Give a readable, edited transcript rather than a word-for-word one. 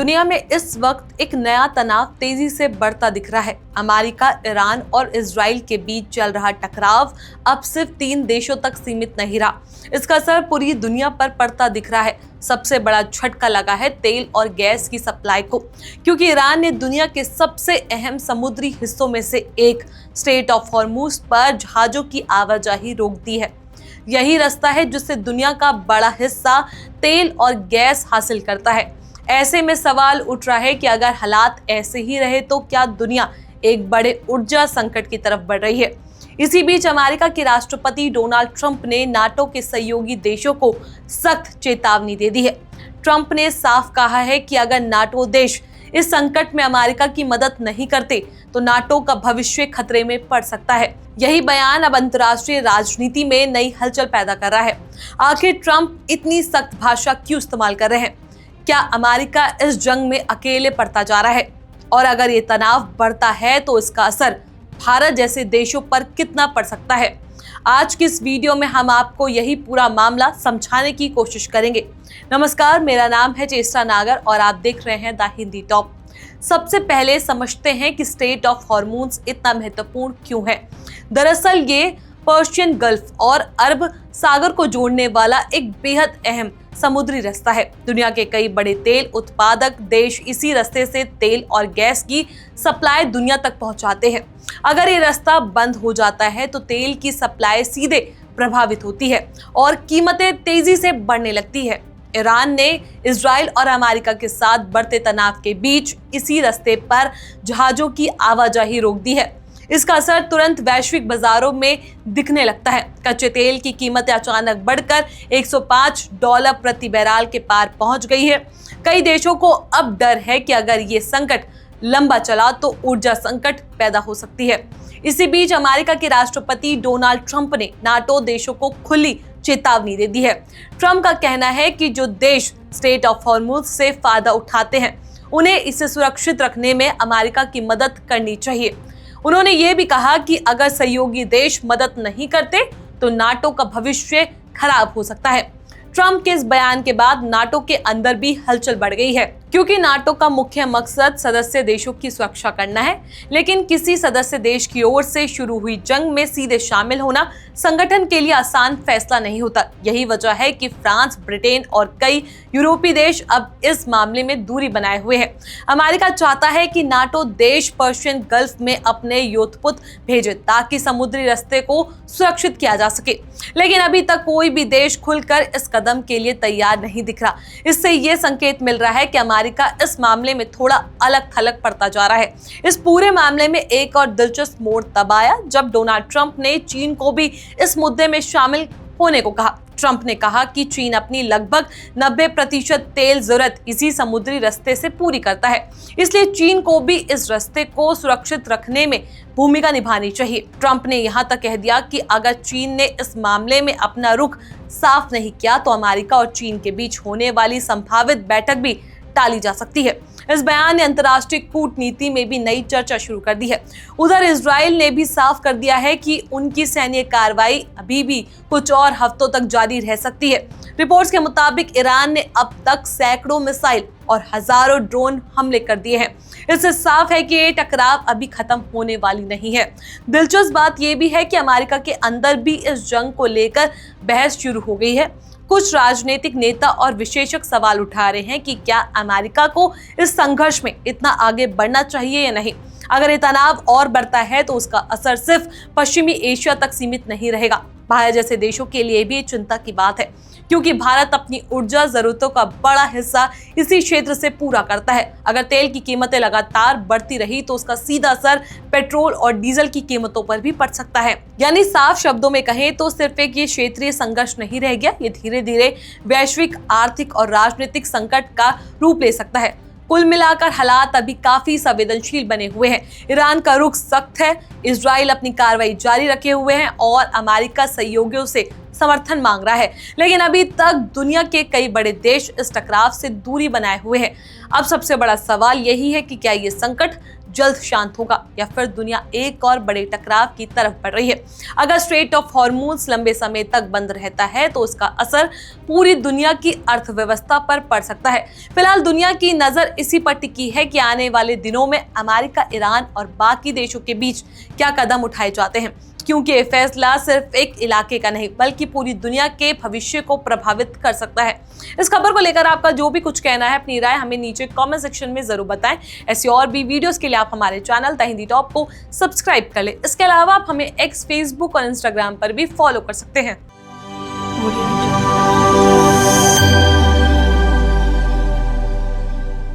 दुनिया में इस वक्त एक नया तनाव तेजी से बढ़ता दिख रहा है। अमेरिका, ईरान और इजराइल के बीच चल रहा टकराव अब सिर्फ 3 देशों तक सीमित नहीं रहा। इसका असर पूरी दुनिया पर पड़ता दिख रहा है। सबसे बड़ा झटका लगा है तेल और गैस की सप्लाई को, क्योंकि ईरान ने दुनिया के सबसे अहम समुद्री हिस्सों में से एक स्ट्रेट ऑफ हॉर्मुज पर जहाजों की आवाजाही रोक दी है। यही रास्ता है जिससे दुनिया का बड़ा हिस्सा तेल और गैस हासिल करता है। ऐसे में सवाल उठ रहा है कि अगर हालात ऐसे ही रहे तो क्या दुनिया एक बड़े ऊर्जा संकट की तरफ बढ़ रही है। इसी बीच अमेरिका के राष्ट्रपति डोनाल्ड ट्रंप ने नाटो के सहयोगी देशों को सख्त चेतावनी दे दी है। ट्रंप ने साफ कहा है कि अगर नाटो देश इस संकट में अमेरिका की मदद नहीं करते तो नाटो का भविष्य खतरे में पड़ सकता है। यही बयान अब अंतर्राष्ट्रीय राजनीति में नई हलचल पैदा कर रहा है। आखिर ट्रंप इतनी सख्त भाषा क्यों इस्तेमाल कर रहे हैं? क्या अमेरिका इस जंग में अकेले पड़ता जा रहा है? और अगर ये तनाव बढ़ता है तो इसका असर भारत जैसे देशों पर कितना पड़ सकता है? आज की इस वीडियो में हम आपको यही पूरा मामला समझाने की कोशिश करेंगे। नमस्कार, मेरा नाम है चेष्टा नागर और आप देख रहे हैं द हिंदी टॉप। सबसे पहले समझते हैं कि स्ट्रेट ऑफ हॉर्मुज इतना महत्वपूर्ण क्यों है। दरअसल ये पर्शियन गल्फ और अरब सागर को जोड़ने वाला एक बेहद अहम समुद्री रास्ता है। दुनिया के कई बड़े तेल उत्पादक देश इसी रास्ते से तेल और गैस की सप्लाई दुनिया तक पहुंचाते हैं। अगर ये रास्ता बंद हो जाता है तो तेल की सप्लाई सीधे प्रभावित होती है और कीमतें तेजी से बढ़ने लगती है। ईरान ने इजराइल और अमेरिका के साथ बढ़ते तनाव के बीच इसी रास्ते पर जहाजों की आवाजाही रोक दी है। इसका असर तुरंत वैश्विक बाजारों में दिखने लगता है। कच्चे तेल की कीमतें अचानक बढ़कर $105 प्रति बैरल के पार पहुंच गई है। कई देशों को अब डर है कि अगर ये संकट लंबा चला तो ऊर्जा संकट पैदा हो सकती है। इसी बीच अमेरिका के राष्ट्रपति डोनाल्ड ट्रंप ने नाटो देशों को खुली चेतावनी दे दी है। ट्रंप का कहना है कि जो देश स्ट्रेट ऑफ हॉर्मुज से फायदा उठाते हैं उन्हें इसे सुरक्षित रखने में अमेरिका की मदद करनी चाहिए। उन्होंने ये भी कहा कि अगर सहयोगी देश मदद नहीं करते तो नाटो का भविष्य खराब हो सकता है। ट्रंप के इस बयान के बाद नाटो के अंदर भी हलचल बढ़ गई है, क्योंकि नाटो का मुख्य मकसद सदस्य देशों की सुरक्षा करना है। लेकिन किसी सदस्य देश की ओर से शुरू हुई जंग में सीधे शामिल होना संगठन के लिए आसान फैसला नहीं होता। यही वजह है कि फ्रांस, ब्रिटेन और कई यूरोपीय देश अब इस मामले में दूरी बनाए हुए हैं। अमेरिका चाहता है कि नाटो देश पर्शियन गल्फ में अपने योद्धपुत भेजे ताकि समुद्री रास्ते को सुरक्षित किया जा सके। लेकिन अभी तक कोई भी देश खुलकर इस कदम के लिए तैयार नहीं दिख रहा। इससे ये संकेत मिल रहा है कि अमेरिका इस मामले में थोड़ा अलग थलग पड़ता जा रहा है। इस पूरे मामले में एक और दिलचस्प मोड़ तब आया जब डोनाल्ड ट्रंप ने चीन को भी इस मुद्दे में शामिल होने को कहा। ट्रंप ने कहा कि चीन अपनी लगभग 90% तेल जरूरत इसी समुद्री रास्ते से पूरी करता है, इसलिए चीन को भी इस रास्ते को सुरक्षित रखने में भूमिका निभानी चाहिए। ट्रंप ने यहां तक कह दिया कि अगर चीन ने इस मामले में अपना रुख साफ नहीं किया तो अमेरिका और चीन के बीच होने वाली संभावित बैठक भी टाली जा सकती है। इस बयान ने अंतर्राष्ट्रीय कूटनीति में भी नई चर्चा शुरू कर दी है। उधर इजराइल ने भी साफ कर दिया है कि उनकी सैन्य कार्रवाई अभी भी कुछ और हफ्तों तक जारी रह सकती है। रिपोर्ट्स के मुताबिक ईरान ने अब तक सैकड़ों मिसाइल और हजारों ड्रोन हमले कर दिए हैं। इससे साफ है कि ये टकराव अभी खत्म होने वाली नहीं है। दिलचस्प बात यह भी है कि अमेरिका के अंदर भी इस जंग को लेकर बहस शुरू हो गई है। कुछ राजनीतिक नेता और विशेषज्ञ सवाल उठा रहे हैं कि क्या अमेरिका को इस संघर्ष में इतना आगे बढ़ना चाहिए या नहीं। अगर ये तनाव और बढ़ता है तो उसका असर सिर्फ पश्चिमी एशिया तक सीमित नहीं रहेगा। भारत जैसे देशों के लिए भी चिंता की बात है, क्योंकि भारत अपनी ऊर्जा जरूरतों का बड़ा हिस्सा इसी क्षेत्र से पूरा करता है। अगर तेल की कीमतें लगातार बढ़ती रही तो उसका सीधा असर पेट्रोल और डीजल की कीमतों पर भी पड़ सकता है। यानी साफ शब्दों में कहें तो सिर्फ एक ये क्षेत्रीय संघर्ष नहीं रह गया, ये धीरे धीरे वैश्विक आर्थिक और राजनीतिक संकट का रूप ले सकता है। कुल मिलाकर हालात अभी काफी संवेदनशील बने हुए हैं। ईरान का रुख सख्त है, इजराइल अपनी कार्रवाई जारी रखे हुए हैं और अमेरिका सहयोगियों से समर्थन मांग रहा है। लेकिन अभी तक दुनिया के कई बड़े देश इस टकराव से दूरी बनाए हुए हैं। अब सबसे बड़ा सवाल यही है कि क्या ये संकट जल्द शांत होगा या फिर दुनिया एक और बड़े टकराव की तरफ बढ़ रही है। अगर स्ट्रेट ऑफ हॉर्मूज लंबे समय तक बंद रहता है तो उसका असर पूरी दुनिया की अर्थव्यवस्था पर पड़ सकता है। फिलहाल दुनिया की नजर इसी पर टिकी है कि आने वाले दिनों में अमेरिका, ईरान और बाकी देशों के बीच क्या कदम उठाए जाते हैं, क्योंकि ये फैसला सिर्फ एक इलाके का नहीं बल्कि पूरी दुनिया के भविष्य को प्रभावित कर सकता है। इस खबर को लेकर आपका जो भी कुछ कहना है, अपनी राय हमें नीचे कमेंट सेक्शन में जरूर बताएं। ऐसी और भी वीडियोस के लिए आप हमारे चैनल द हिंदी टॉप को सब्सक्राइब कर लें। इसके अलावा आप हमें एक्स, फेसबुक और इंस्टाग्राम पर भी फॉलो कर सकते हैं।